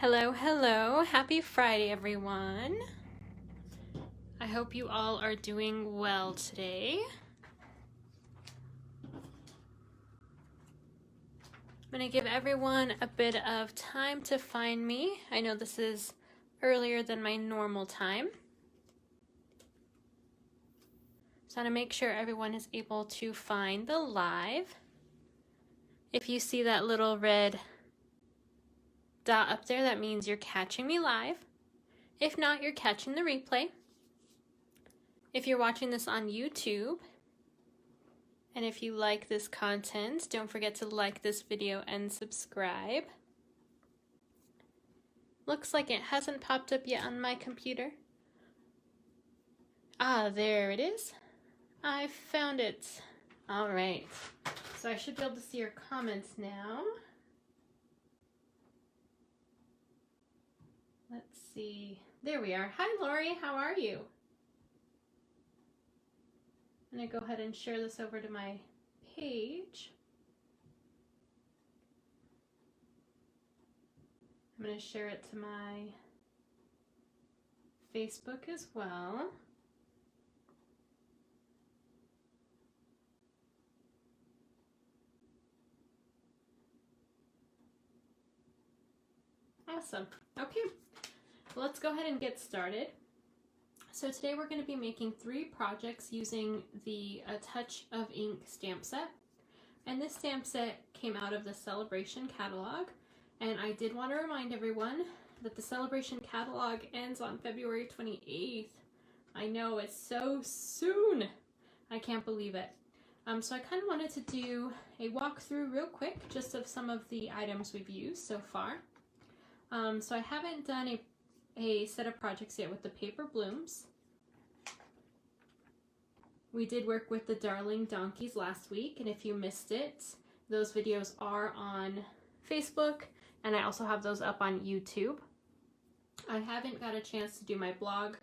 Hello, hello. Happy Friday, everyone. I hope you all are doing well today. I'm going to give everyone a bit of time to find me. I know this is earlier than my normal time. So I want to make sure everyone is able to find the live. If you see that little red dot up there, that means you're catching me live. If not, you're catching the replay. If you're watching this on YouTube, and if you like this content, don't forget to like this video and subscribe. Looks like it hasn't popped up yet on my computer. Ah, there it is. I found it. All right. So I should be able to see your comments now. Let's see. There we are. Hi, Lori. How are you? I'm going to go ahead and share this over to my page. I'm going to share it to my Facebook as well. Awesome. Okay, well, let's go ahead and get started. So today we're going to be making 3 projects using the A Touch of Ink stamp set. And this stamp set came out of the Celebration catalog. And I did want to remind everyone that the Celebration catalog ends on February 28th. I know, it's so soon. I can't believe it. So I kind of wanted to do a walkthrough real quick just of some of the items we've used so far. So I haven't done a set of projects yet with the paper blooms. We did work with the Darling Donkeys last week, and if you missed it, those videos are on Facebook, and I also have those up on YouTube. I haven't got a chance to do my blog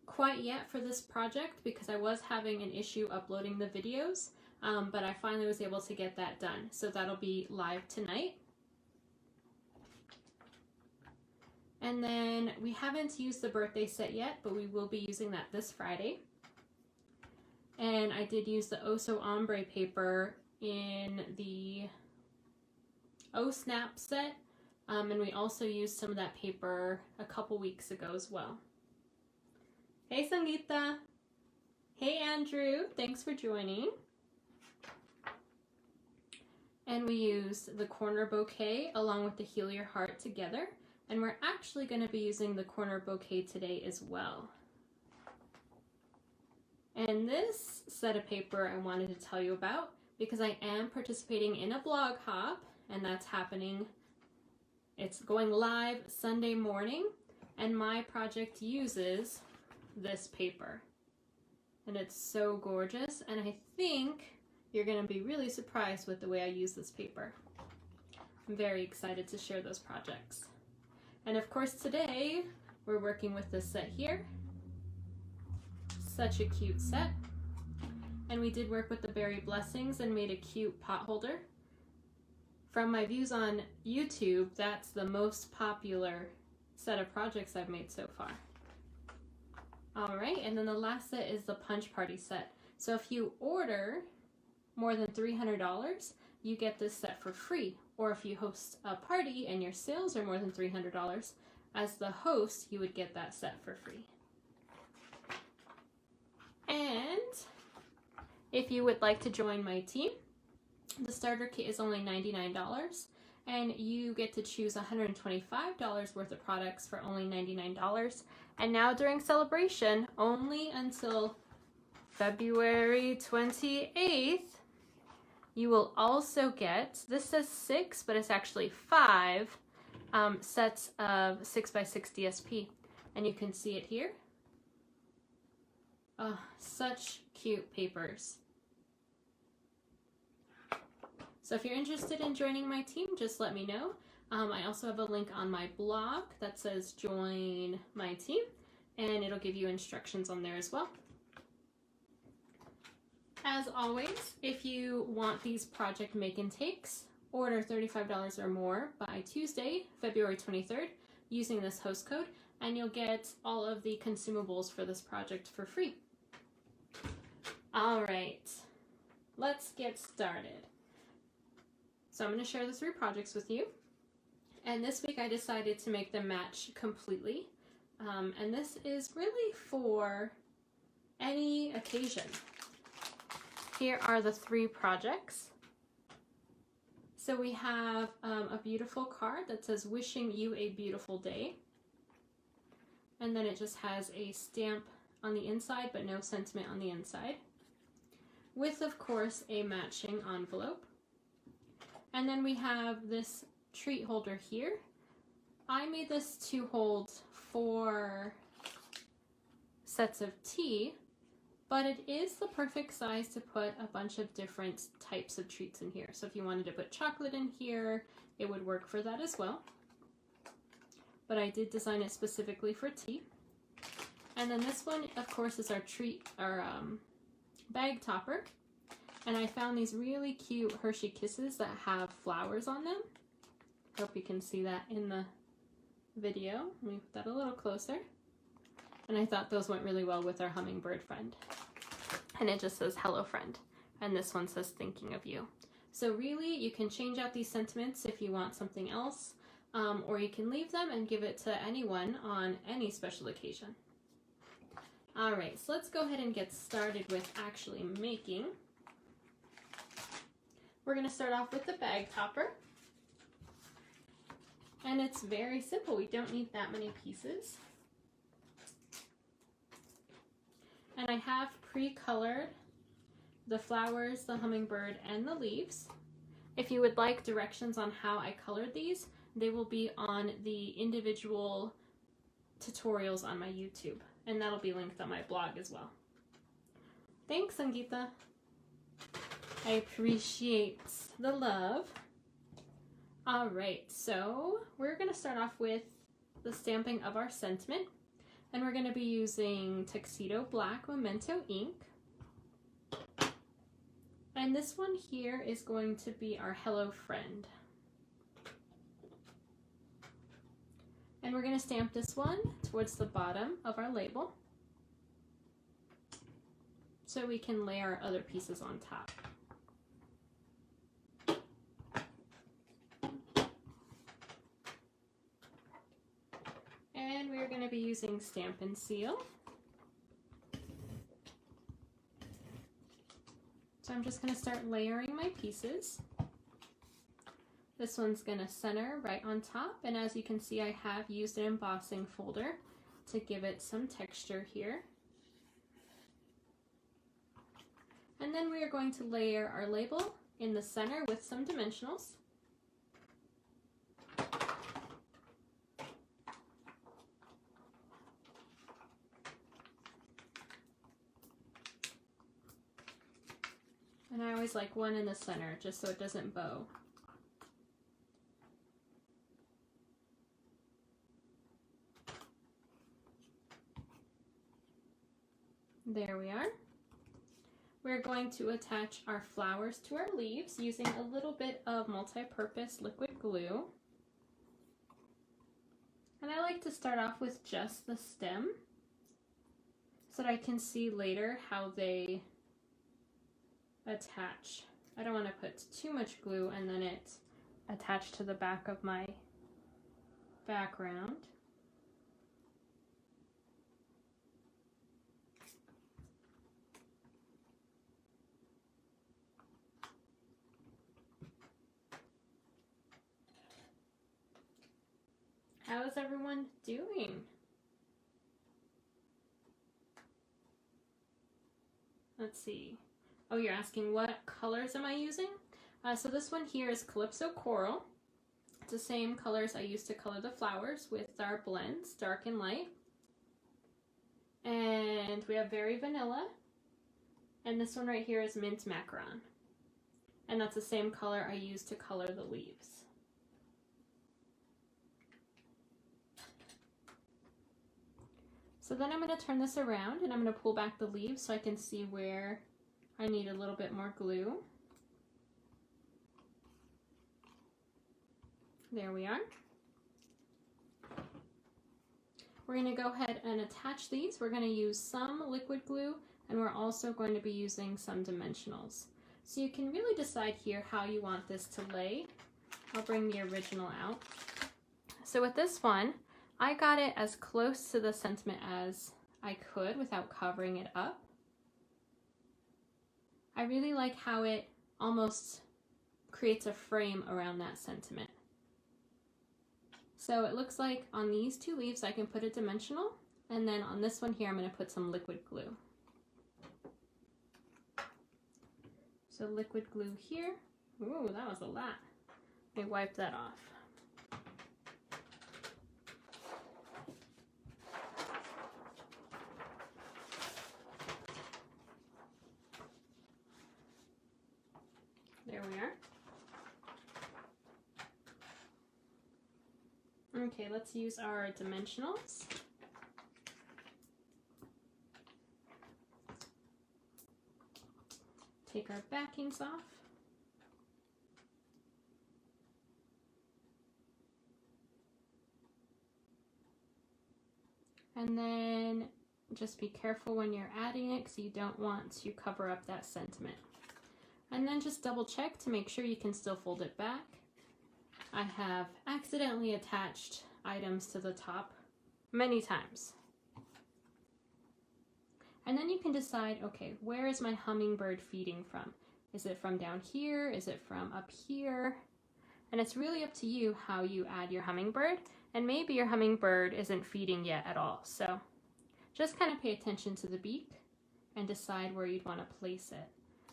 quite yet for this project because I was having an issue uploading the videos, but I finally was able to get that done, so that'll be live tonight. And then we haven't used the birthday set yet, but we will be using that this Friday. And I did use the Oso Ombre paper in the O Snap set, and we also used some of that paper a couple weeks ago as well. Hey Sangeeta! Hey Andrew! Thanks for joining. And we used the corner bouquet along with the Heal Your Heart together. And we're actually going to be using the corner bouquet today as well. And this set of paper I wanted to tell you about because I am participating in a blog hop, and that's happening. It's going live Sunday morning, and my project uses this paper. And it's so gorgeous, and I think you're going to be really surprised with the way I use this paper. I'm very excited to share those projects. And of course today, we're working with this set here. Such a cute set. And we did work with the Berry Blessings and made a cute pot holder. From my views on YouTube, that's the most popular set of projects I've made so far. Alright, and then the last set is the Punch Party set. So if you order more than $300, you get this set for free. Or if you host a party and your sales are more than $300, as the host, you would get that set for free. And if you would like to join my team, the starter kit is only $99, and you get to choose $125 worth of products for only $99. And now during celebration, only until February 28th, you will also get, this says 6, but it's actually 5 sets of 6x6 DSP. And you can see it here. Oh, such cute papers. So if you're interested in joining my team, just let me know. I also have a link on my blog that says join my team, and it'll give you instructions on there as well. As always, if you want these project make and takes, order $35 or more by Tuesday, February 23rd, using this host code, and you'll get all of the consumables for this project for free. All right, let's get started. So I'm going to share the 3 projects with you, and this week I decided to make them match completely, and this is really for any occasion. Here are the 3 projects. So we have a beautiful card that says wishing you a beautiful day, and then it just has a stamp on the inside but no sentiment on the inside, with of course a matching envelope. And then we have this treat holder here. I made this to hold 4 sets of tea, but it is the perfect size to put a bunch of different types of treats in here. So if you wanted to put chocolate in here, it would work for that as well. But I did design it specifically for tea. And then this one, of course, is our bag topper. And I found these really cute Hershey Kisses that have flowers on them. Hope you can see that in the video. Let me put that a little closer. And I thought those went really well with our hummingbird friend. And it just says, hello friend. And this one says, thinking of you. So really, you can change out these sentiments if you want something else, or you can leave them and give it to anyone on any special occasion. All right, so let's go ahead and get started with actually making. We're gonna start off with the bag topper. And it's very simple. We don't need that many pieces. And I have pre-colored the flowers, the hummingbird, and the leaves. If you would like directions on how I colored these, they will be on the individual tutorials on my YouTube, and that'll be linked on my blog as well. Thanks, Sangeeta. I appreciate the love. All right, so we're gonna start off with the stamping of our sentiment. And we're going to be using Tuxedo Black Memento ink. And this one here is going to be our Hello Friend. And we're going to stamp this one towards the bottom of our label, so we can lay our other pieces on top. And we're going to be using Stamp and Seal. So I'm just going to start layering my pieces. This one's going to center right on top, and as you can see, I have used an embossing folder to give it some texture here. And then we are going to layer our label in the center with some dimensionals. And I always like one in the center, just so it doesn't bow. There we are. We're going to attach our flowers to our leaves using a little bit of multi-purpose liquid glue. And I like to start off with just the stem, so that I can see later how they attach. I don't want to put too much glue and then it attached to the back of my background. How is everyone doing? Let's see. Oh, you're asking what colors am I using? So this one here is Calypso Coral. It's the same colors I used to color the flowers with our blends, dark and light. And we have Very Vanilla. And this one right here is Mint Macaron. And that's the same color I used to color the leaves. So then I'm going to turn this around and I'm going to pull back the leaves so I can see where I need a little bit more glue. There we are. We're going to go ahead and attach these. We're going to use some liquid glue, and we're also going to be using some dimensionals. So you can really decide here how you want this to lay. I'll bring the original out. So with this one, I got it as close to the sentiment as I could without covering it up. I really like how it almost creates a frame around that sentiment. So it looks like on these two leaves I can put a dimensional, and then on this one here I'm going to put some liquid glue. So liquid glue here. Ooh, that was a lot. Let me wipe that off. There we are. Okay, let's use our dimensionals. Take our backings off. And then just be careful when you're adding it because you don't want to cover up that sentiment. And then just double check to make sure you can still fold it back. I have accidentally attached items to the top many times. And then you can decide, okay, where is my hummingbird feeding from? Is it from down here? Is it from up here? And it's really up to you how you add your hummingbird. And maybe your hummingbird isn't feeding yet at all. So just kind of pay attention to the beak and decide where you'd want to place it.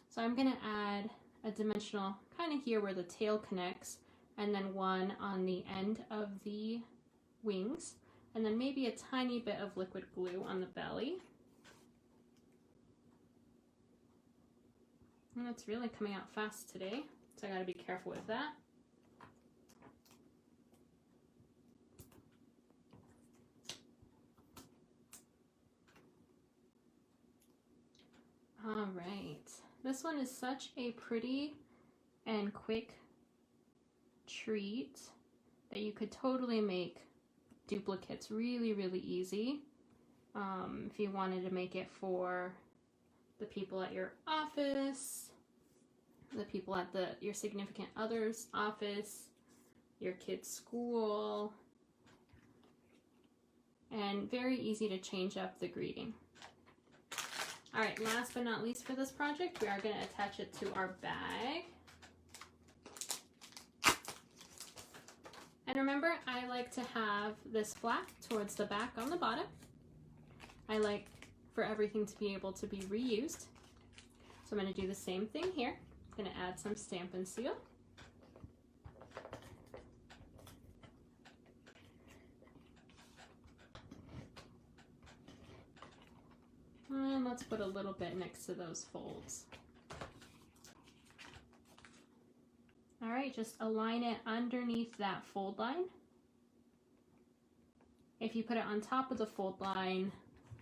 So I'm going to add a dimensional kind of here where the tail connects, and then one on the end of the wings, and then maybe a tiny bit of liquid glue on the belly. And it's really coming out fast today, so I got to be careful with that. All right, this one is such a pretty and quick treat that you could totally make duplicates really, really easy. If you wanted to make it for the people at your office, the people at your significant other's office, your kid's school, and very easy to change up the greeting. All right, last but not least for this project, we are going to attach it to our bag. And remember, I like to have this flap towards the back on the bottom. I like for everything to be able to be reused. So I'm going to do the same thing here. I'm going to add some Stampin' Seal. And let's put a little bit next to those folds. All right, just align it underneath that fold line. If you put it on top of the fold line,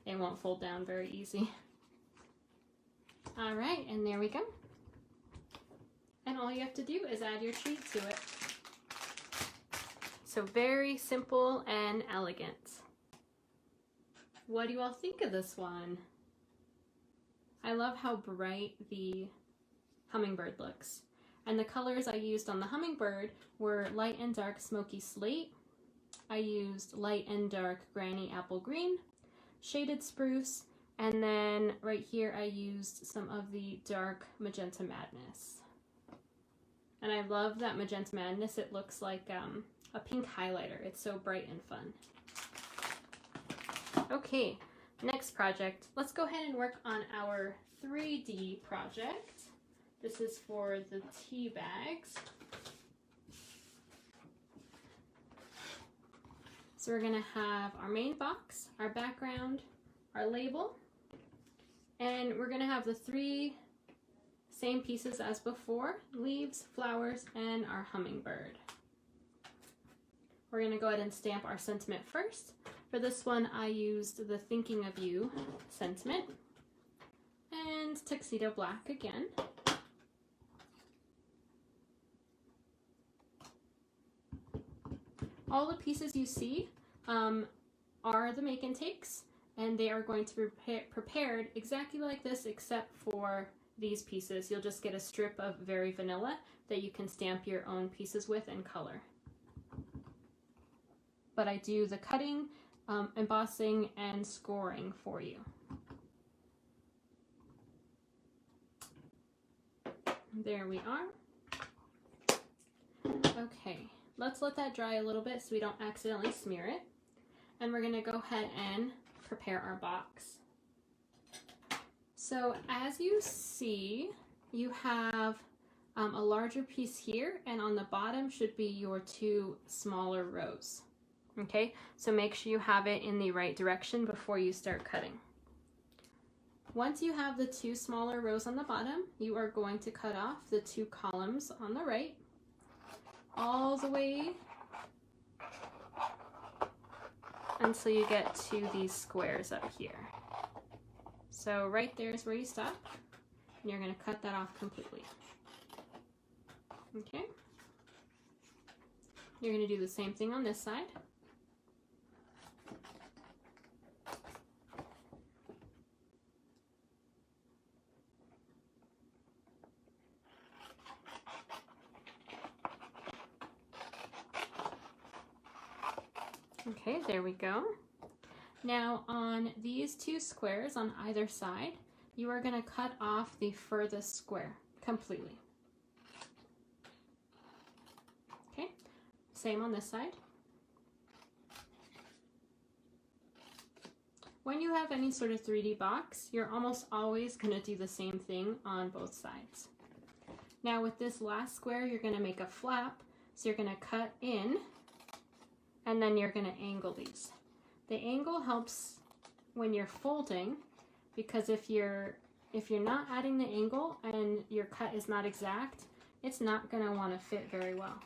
it won't fold down very easy. All right, and there we go. And all you have to do is add your treat to it. So very simple and elegant. What do you all think of this one? I love how bright the hummingbird looks. And the colors I used on the hummingbird were light and dark smoky slate. I used light and dark granny apple green, shaded spruce, and then right here I used some of the dark magenta madness. And I love that magenta madness. It looks like a pink highlighter. It's so bright and fun. Okay, next project. Let's go ahead and work on our 3D project. This is for the tea bags. So we're gonna have our main box, our background, our label, and we're gonna have the 3 same pieces as before: leaves, flowers, and our hummingbird. We're gonna go ahead and stamp our sentiment first. For this one, I used the Thinking of You sentiment and Tuxedo Black again. All the pieces you see are the make and takes, and they are going to be prepared exactly like this except for these pieces. You'll just get a strip of very vanilla that you can stamp your own pieces with and color. But I do the cutting, embossing, and scoring for you. There we are. Okay, let's let that dry a little bit so we don't accidentally smear it. And we're gonna go ahead and prepare our box. So as you see, you have a larger piece here, and on the bottom should be your 2 smaller rows. Okay, so make sure you have it in the right direction before you start cutting. Once you have the 2 smaller rows on the bottom, you are going to cut off the 2 columns on the right, all the way until you get to these squares up here. So right there is where you stop, and you're going to cut that off completely. Okay, you're going to do the same thing on this side. Okay, there we go. Now on these 2 squares on either side, you are going to cut off the furthest square completely. Okay, same on this side. When you have any sort of 3D box, you're almost always going to do the same thing on both sides. Now with this last square, you're going to make a flap, so you're going to cut in, and then you're going to angle these. The angle helps when you're folding, because if you're not adding the angle and your cut is not exact, it's not going to want to fit very well.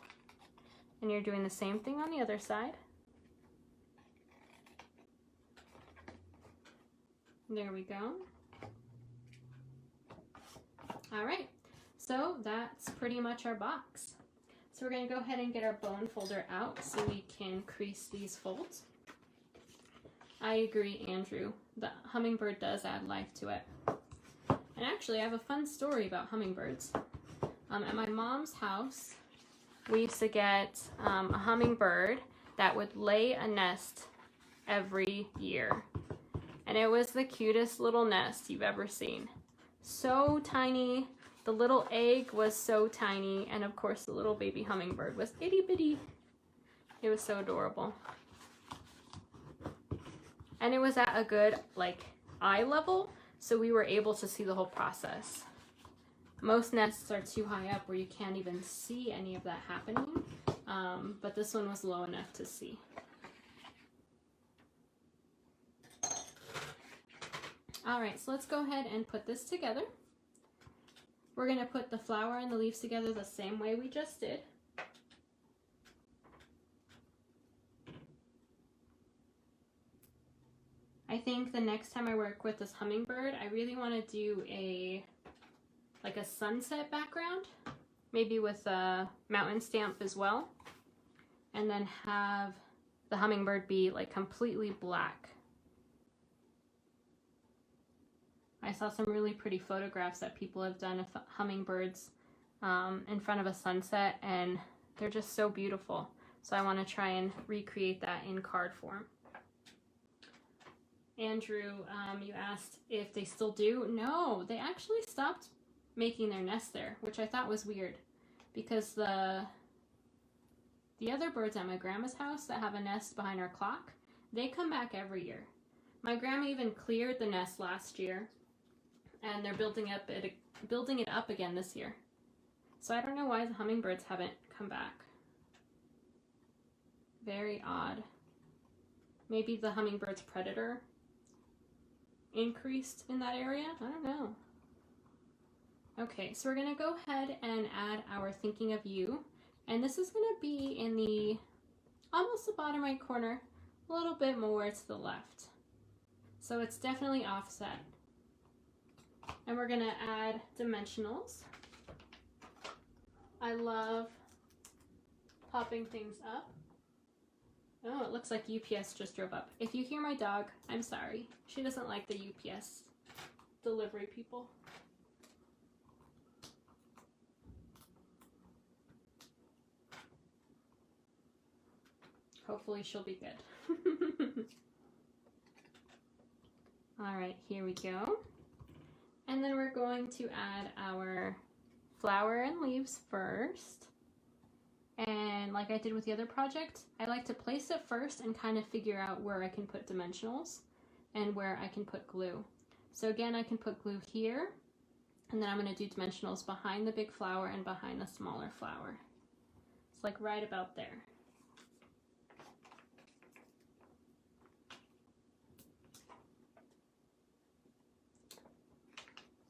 And you're doing the same thing on the other side. There we go. All right, so that's pretty much our box. So we're going to go ahead and get our bone folder out so we can crease these folds. I agree, Andrew. The hummingbird does add life to it. And actually, I have a fun story about hummingbirds. At my mom's house, we used to get a hummingbird that would lay a nest every year. And it was the cutest little nest you've ever seen. So tiny. The little egg was so tiny, and of course the little baby hummingbird was itty bitty. It was so adorable. And it was at a good eye level, so we were able to see the whole process. Most nests are too high up where you can't even see any of that happening, but this one was low enough to see. All right, so let's go ahead and put this together. We're going to put the flower and the leaves together the same way we just did. I think the next time I work with this hummingbird, I really want to do a sunset background, maybe with a mountain stamp as well, and then have the hummingbird be completely black. I saw some really pretty photographs that people have done of hummingbirds in front of a sunset, and they're just so beautiful. So I want to try and recreate that in card form. Andrew, you asked if they still do. No, they actually stopped making their nest there, which I thought was weird, because the other birds at my grandma's house that have a nest behind our clock, they come back every year. My grandma even cleared the nest last year, and they're building it up again this year. So I don't know why the hummingbirds haven't come back. Very odd. Maybe the hummingbird's predator increased in that area? I don't know. Okay, so we're going to go ahead and add our Thinking of You. And this is going to be in almost the bottom right corner, a little bit more to the left. So it's definitely offset. And we're going to add dimensionals. I love popping things up. Oh, it looks like UPS just drove up. If you hear my dog, I'm sorry. She doesn't like the UPS delivery people. Hopefully she'll be good. All right, here we go. And then we're going to add our flower and leaves first. And like I did with the other project, I like to place it first and kind of figure out where I can put dimensionals and where I can put glue. So again, I can put glue here, and then I'm going to do dimensionals behind the big flower and behind the smaller flower. It's like right about there.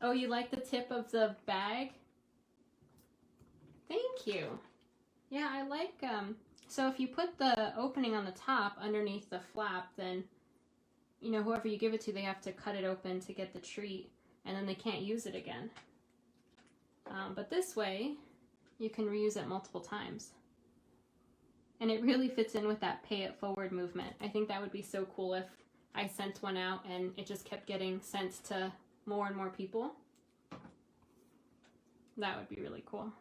Oh, you like the tip of the bag? Thank you. Yeah, I like, so if you put the opening on the top underneath the flap, then, you know, whoever you give it to, they have to cut it open to get the treat, and then they can't use it again. But this way, you can reuse it multiple times. And it really fits in with that pay it forward movement. I think that would be so cool if I sent one out and it just kept getting sent to more and more people. That would be really cool.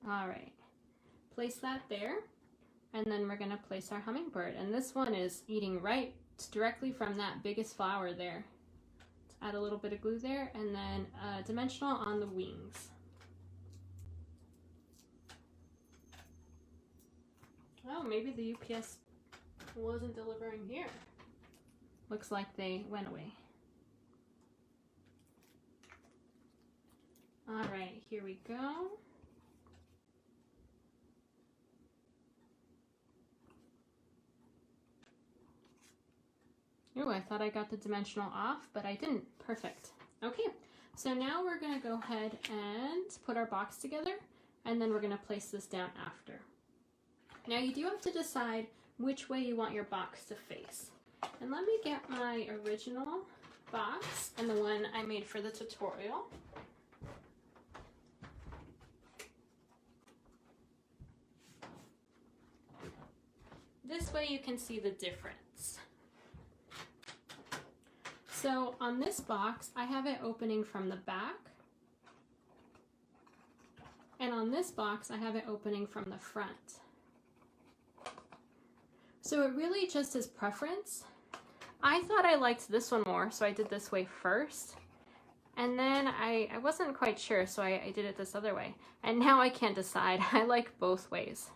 All right, place that there, and then we're gonna place our hummingbird. And this one is eating right directly from that biggest flower there. Let's add a little bit of glue there, and then dimensional on the wings. Oh, maybe the UPS wasn't delivering here. Looks like they went away. All right, here we go. Ooh, I thought I got the dimensional off, but I didn't. Perfect. Okay, so now we're gonna go ahead and put our box together, and then we're gonna place this down after. Now you do have to decide which way you want your box to face. And let me get my original box and the one I made for the tutorial. This way you can see the difference. So on this box, I have it opening from the back. And on this box, I have it opening from the front. So it really just is preference. I thought I liked this one more, so I did this way first. And then I wasn't quite sure, so I did it this other way. And now I can't decide. I like both ways.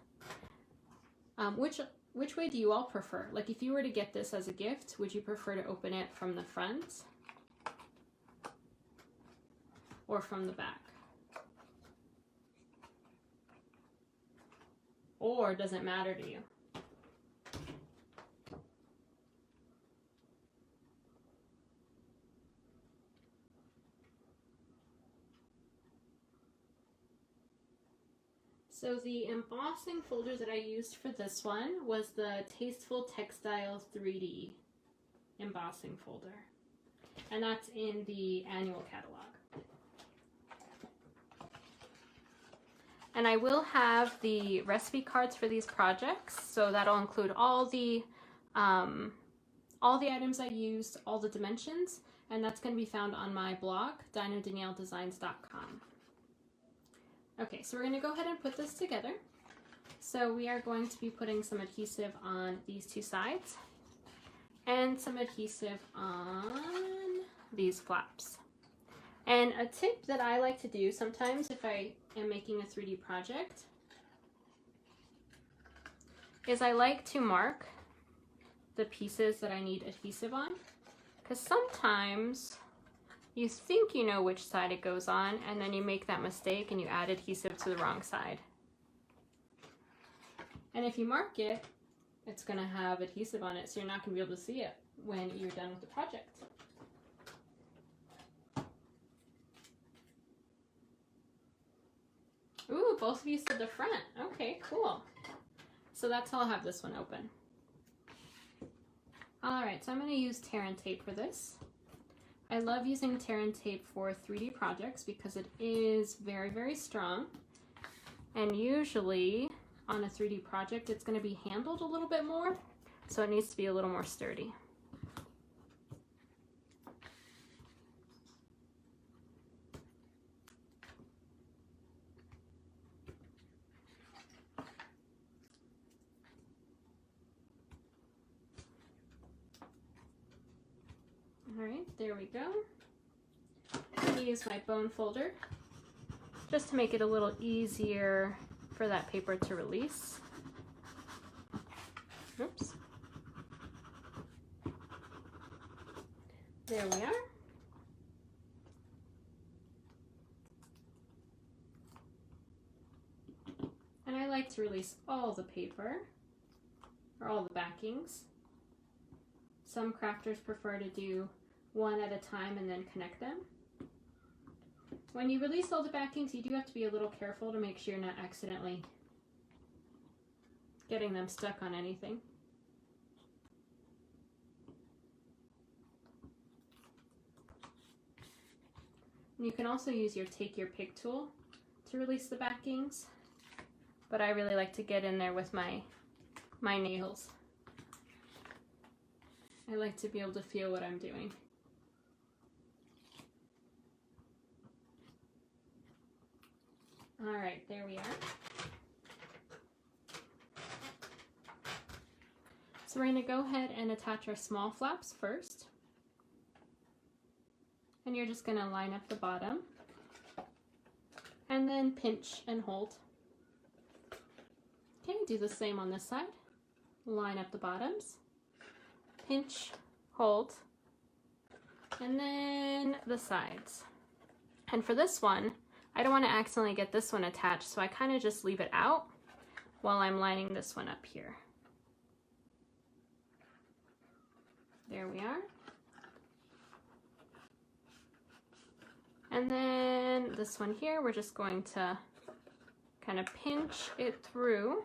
Which way do you all prefer? Like if you were to get this as a gift, would you prefer to open it from the front or from the back? Or does it matter to you? So the embossing folder that I used for this one was the Tasteful Textiles 3D embossing folder. And that's in the annual catalog. And I will have the recipe cards for these projects, so that'll include all the items I used, all the dimensions, and that's going to be found on my blog, dinahDanielleDesigns.com. Okay, so we're going to go ahead and put this together. So we are going to be putting some adhesive on these two sides and some adhesive on these flaps. And a tip that I like to do sometimes if I am making a 3D project is I like to mark the pieces that I need adhesive on, because sometimes you think you know which side it goes on, and then you make that mistake and you add adhesive to the wrong side. And if you mark it, it's going to have adhesive on it, so you're not going to be able to see it when you're done with the project. Ooh, both of you said the front. Okay, cool. So that's how I'll have this one open. Alright, so I'm going to use tear and tape for this. I love using tear and tape for 3D projects because it is very, very strong. And usually on a 3D project, it's going to be handled a little bit more, so it needs to be a little more sturdy. All right, there we go. I'm going to use my bone folder just to make it a little easier for that paper to release. Oops. There we are. And I like to release all the paper, or all the backings. Some crafters prefer to do one at a time and then connect them. When you release all the backings, you do have to be a little careful to make sure you're not accidentally getting them stuck on anything. And you can also use your take your pick tool to release the backings, but I really like to get in there with my nails. I like to be able to feel what I'm doing. All right, there we are. So we're going to go ahead and attach our small flaps first. And you're just going to line up the bottom and then pinch and hold. Okay, do the same on this side. Line up the bottoms, pinch, hold, and then the sides. And for this one, I don't want to accidentally get this one attached, so I kind of just leave it out while I'm lining this one up here. There we are. And then this one here, we're just going to kind of pinch it through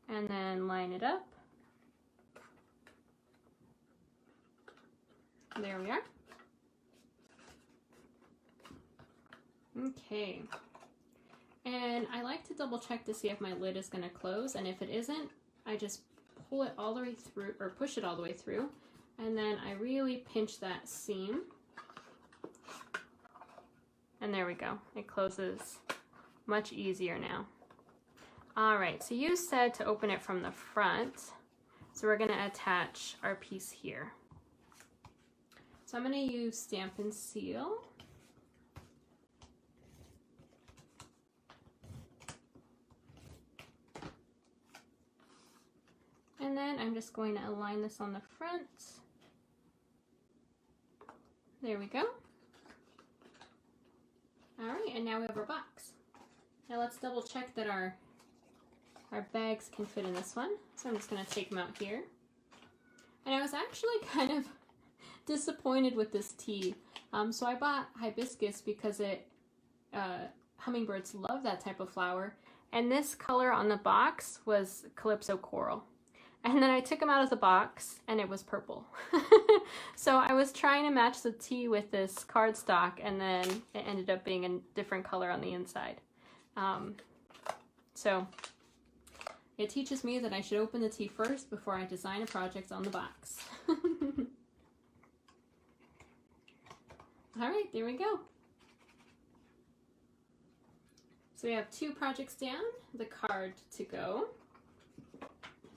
and then line it up. There we are. Okay, and I like to double check to see if my lid is going to close, and if it isn't, I just pull it all the way through, or push it all the way through, and then I really pinch that seam, and there we go. It closes much easier now. All right, so you said to open it from the front, so we're going to attach our piece here. So I'm going to use Stamp and Seal. And then I'm just going to align this on the front. There we go. All right, and now we have our box. Now let's double check that our bags can fit in this one. So I'm just going to take them out here. And I was actually kind of disappointed with this tea. So I bought hibiscus because hummingbirds love that type of flower. And this color on the box was Calypso Coral. And then I took them out of the box and it was purple. So I was trying to match the tea with this cardstock, and then it ended up being a different color on the inside. So it teaches me that I should open the tea first before I design a project on the box. All right, there we go. So we have 2 projects down, the card to go.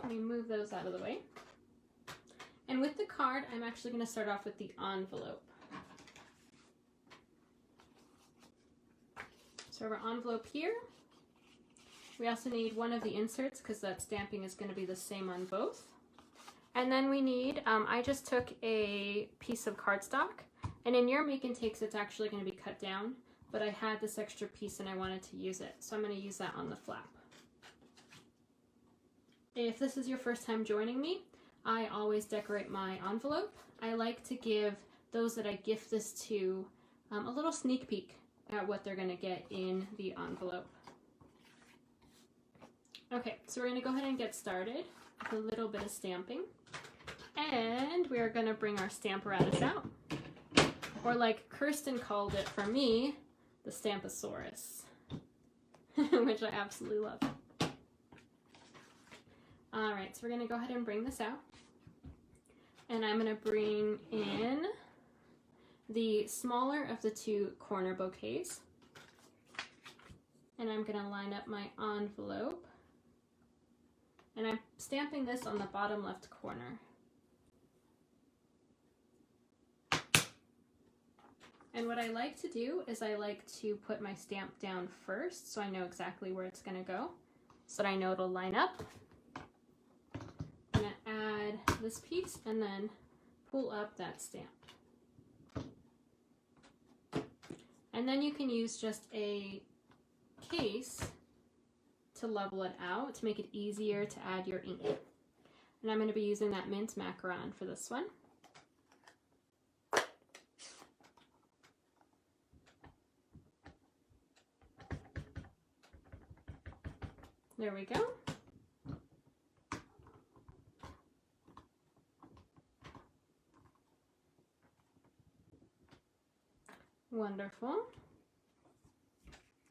Let me move those out of the way. And with the card, I'm actually going to start off with the envelope. So our envelope here. We also need one of the inserts because that stamping is going to be the same on both. And then we need, I just took a piece of cardstock, and in your make and takes it's actually going to be cut down, but I had this extra piece and I wanted to use it, so I'm going to use that on the flap. If this is your first time joining me, I always decorate my envelope. I like to give those that I gift this to a little sneak peek at what they're going to get in the envelope. Okay, so we're going to go ahead and get started with a little bit of stamping. And we are going to bring our Stamparatus out. Or like Kirsten called it for me, the Stamposaurus, which I absolutely love. Alright, so we're going to go ahead and bring this out. And I'm going to bring in the smaller of the two corner bouquets. And I'm going to line up my envelope. And I'm stamping this on the bottom left corner. And what I like to do is I like to put my stamp down first so I know exactly where it's going to go, so that I know it'll line up. I'm going to add this piece and then pull up that stamp. And then you can use just a case to level it out to make it easier to add your ink. And I'm going to be using that mint macaron for this one. There we go. Wonderful.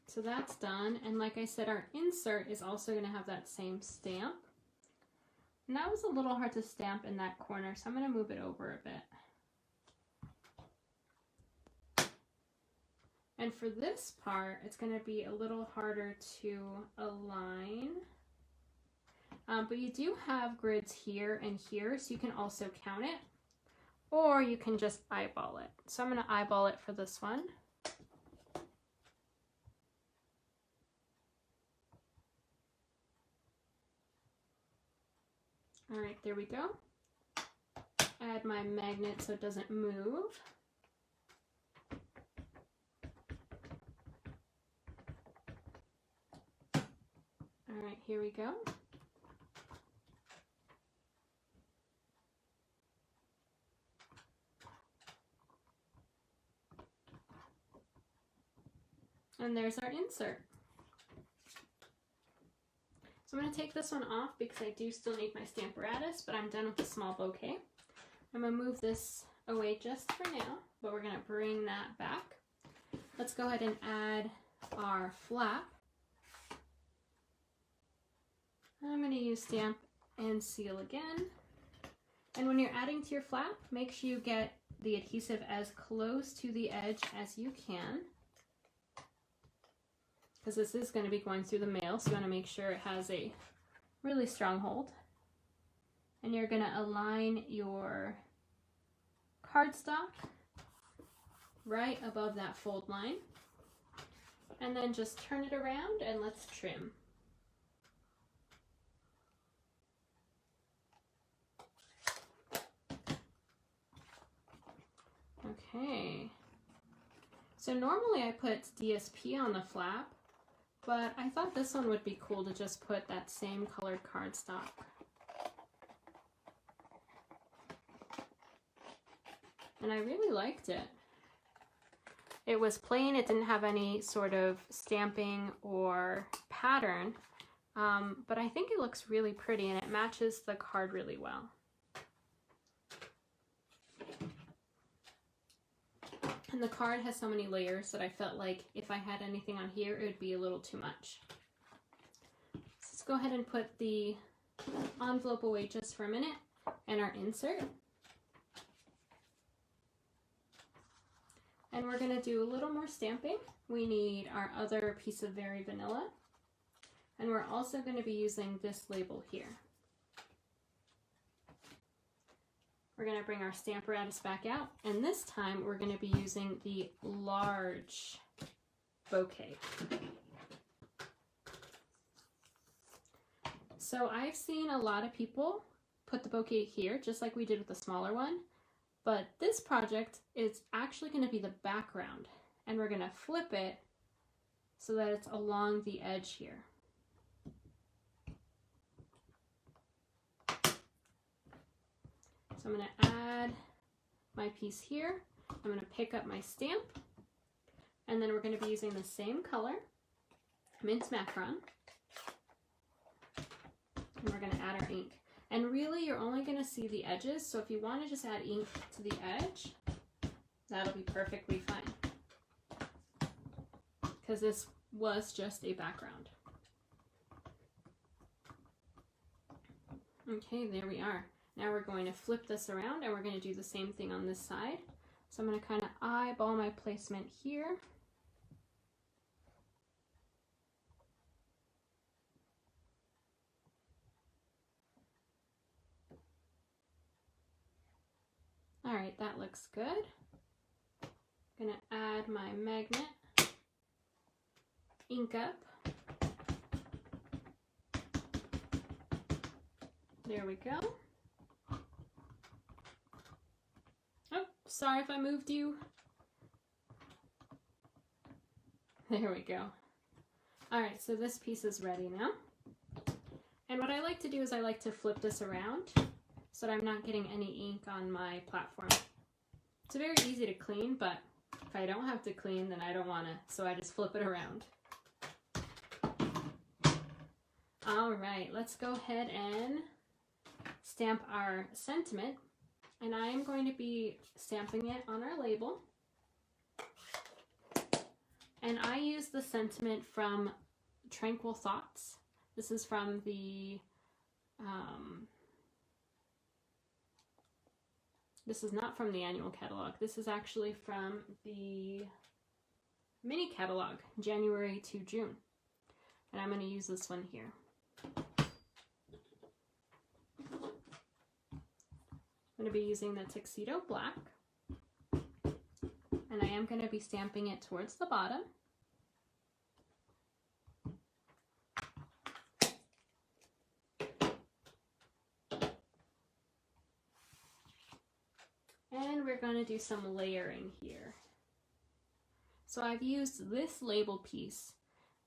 So that's done, and like I said, our insert is also going to have that same stamp. And that was a little hard to stamp in that corner, so I'm going to move it over a bit. And for this part, it's going to be a little harder to align. But you do have grids here and here, so you can also count it. Or you can just eyeball it. So I'm going to eyeball it for this one. All right, there we go. Add my magnet so it doesn't move. All right, here we go. And there's our insert. So I'm going to take this one off because I do still need my stamparatus, but I'm done with the small bouquet. I'm going to move this away just for now, but we're going to bring that back. Let's go ahead and add our flap. I'm going to use Stamp and Seal again. And when you're adding to your flap, make sure you get the adhesive as close to the edge as you can, because this is going to be going through the mail, so you want to make sure it has a really strong hold. And you're going to align your cardstock right above that fold line, and then just turn it around and let's trim. Okay, so normally I put DSP on the flap, but I thought this one would be cool to just put that same colored cardstock. And I really liked it. It was plain, it didn't have any sort of stamping or pattern, but I think it looks really pretty and it matches the card really well. And the card has so many layers that I felt like if I had anything on here, it would be a little too much. So let's go ahead and put the envelope away just for a minute and our insert. And we're going to do a little more stamping. We need our other piece of Very Vanilla. And we're also going to be using this label here. We're going to bring our stamparatus back out, and this time we're going to be using the large bouquet. So I've seen a lot of people put the bouquet here, just like we did with the smaller one, but this project is actually going to be the background, and we're going to flip it so that it's along the edge here. So I'm going to add my piece here. I'm going to pick up my stamp, and then we're going to be using the same color, mint macaron, and we're going to add our ink. And really, you're only going to see the edges, so if you want to just add ink to the edge, that'll be perfectly fine, because this was just a background. Okay, there we are. Now we're going to flip this around and we're going to do the same thing on this side. So I'm going to kind of eyeball my placement here. All right, that looks good. I'm going to add my magnet, ink up. There we go. Oh, sorry if I moved you. There we go. All right, so this piece is ready now. And what I like to do is I like to flip this around so that I'm not getting any ink on my platform. It's very easy to clean, but if I don't have to clean, then I don't want to, so I just flip it around. All right, let's go ahead and stamp our sentiment, and I am going to be stamping it on our label. And I use the sentiment from Tranquil Thoughts. This is from the, this is not from the annual catalog. This is actually from the mini catalog, January to June. And I'm going to use this one here. I'm going to be using the Tuxedo Black. And I am going to be stamping it towards the bottom. And we're going to do some layering here. So I've used this label piece,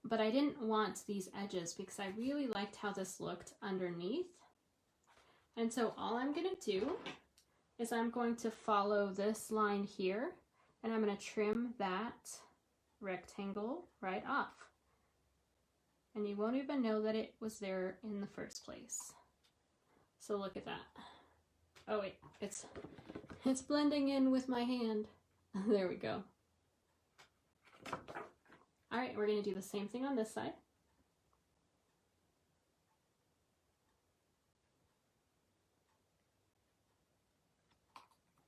but I didn't want these edges because I really liked how this looked underneath. And so all I'm going to do is I'm going to follow this line here, and I'm going to trim that rectangle right off. And you won't even know that it was there in the first place. So look at that. Oh wait, it's blending in with my hand. There we go. All right, we're going to do the same thing on this side.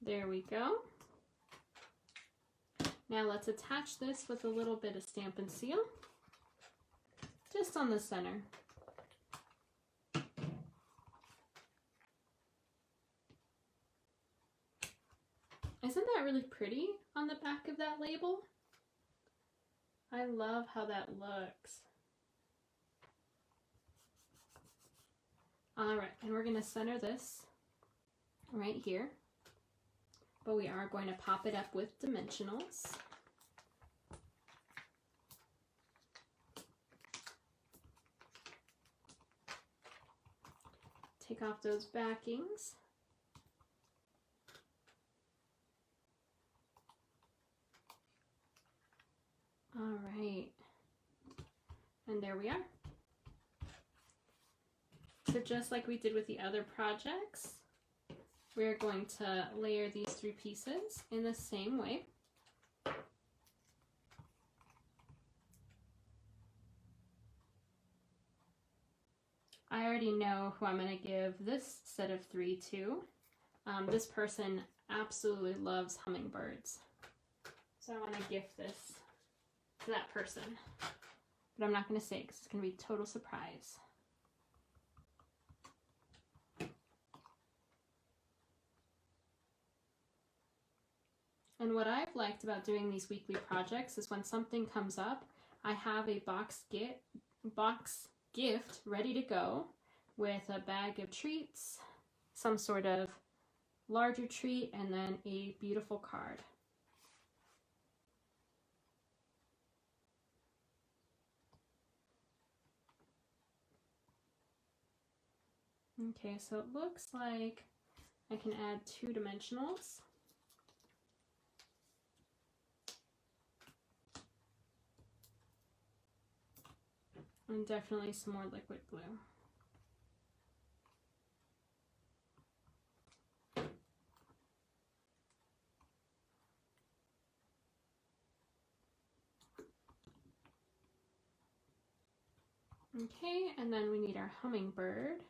There we go. Now let's attach this with a little bit of Stampin' Seal, just on the center. Isn't that really pretty on the back of that label? I love how that looks. All right, and we're going to center this right here, but we are going to pop it up with dimensionals. Take off those backings. All right, and there we are. So just like we did with the other projects, we're going to layer these three pieces in the same way. I already know who I'm going to give this set of three to. This person absolutely loves hummingbirds, so I want to gift this to that person, but I'm not going to say because it's going to be a total surprise. And what I've liked about doing these weekly projects is when something comes up, I have a box gift ready to go with a bag of treats, some sort of larger treat, and then a beautiful card. Okay, so it looks like I can add 2 dimensionals. And definitely some more liquid glue. Okay, and then we need our hummingbird.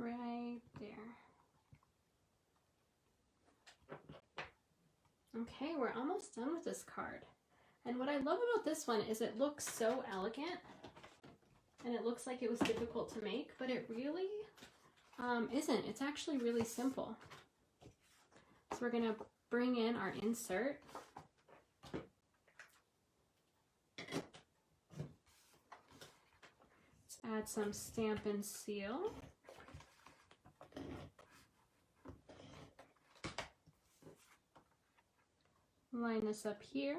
right there. Okay, we're almost done with this card. And what I love about this one is it looks so elegant, and it looks like it was difficult to make, but it really isn't. It's actually really simple. So we're going to bring in our insert. Let's add some stamp and seal. Line this up here.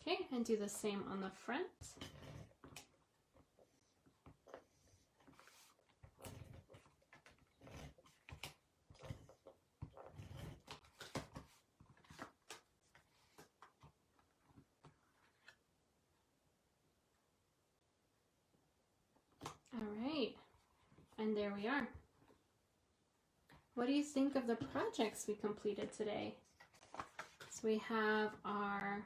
Okay, and do the same on the front. All right, and there we are. What do you think of the projects we completed today? So we have our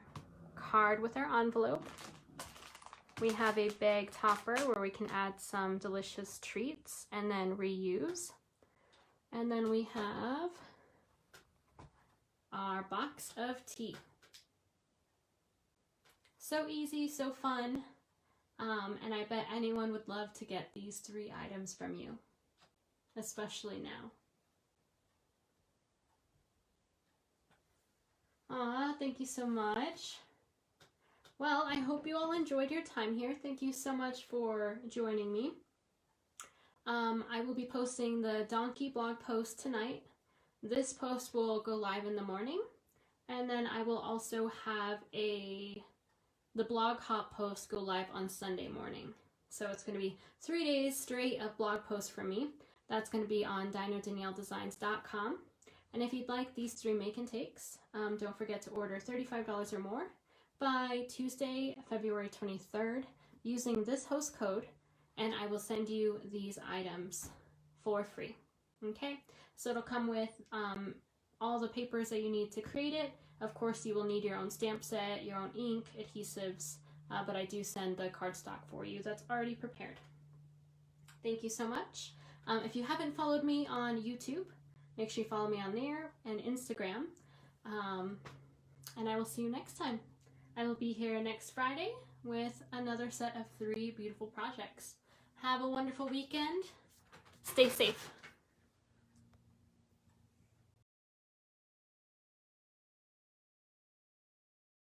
card with our envelope. We have a bag topper where we can add some delicious treats and then reuse. And then we have our box of tea. So easy, so fun. And I bet anyone would love to get these 3 items from you, especially now. Aw, thank you so much. Well, I hope you all enjoyed your time here. Thank you so much for joining me. I will be posting the donkey blog post tonight. This post will go live in the morning, and then I will also have the blog hop post go live on Sunday morning. So it's going to be 3 days straight of blog posts from me. That's going to be on dinodanielledesigns.com. And if you'd like these 3 make and takes, don't forget to order $35 or more by Tuesday, February 23rd using this host code, and I will send you these items for free. Okay, so it'll come with all the papers that you need to create it. Of course, you will need your own stamp set, your own ink, adhesives, but I do send the cardstock for you that's already prepared. Thank you so much. If you haven't followed me on YouTube, make sure you follow me on there and Instagram. And I will see you next time. I will be here next Friday with another set of 3 beautiful projects. Have a wonderful weekend. Stay safe.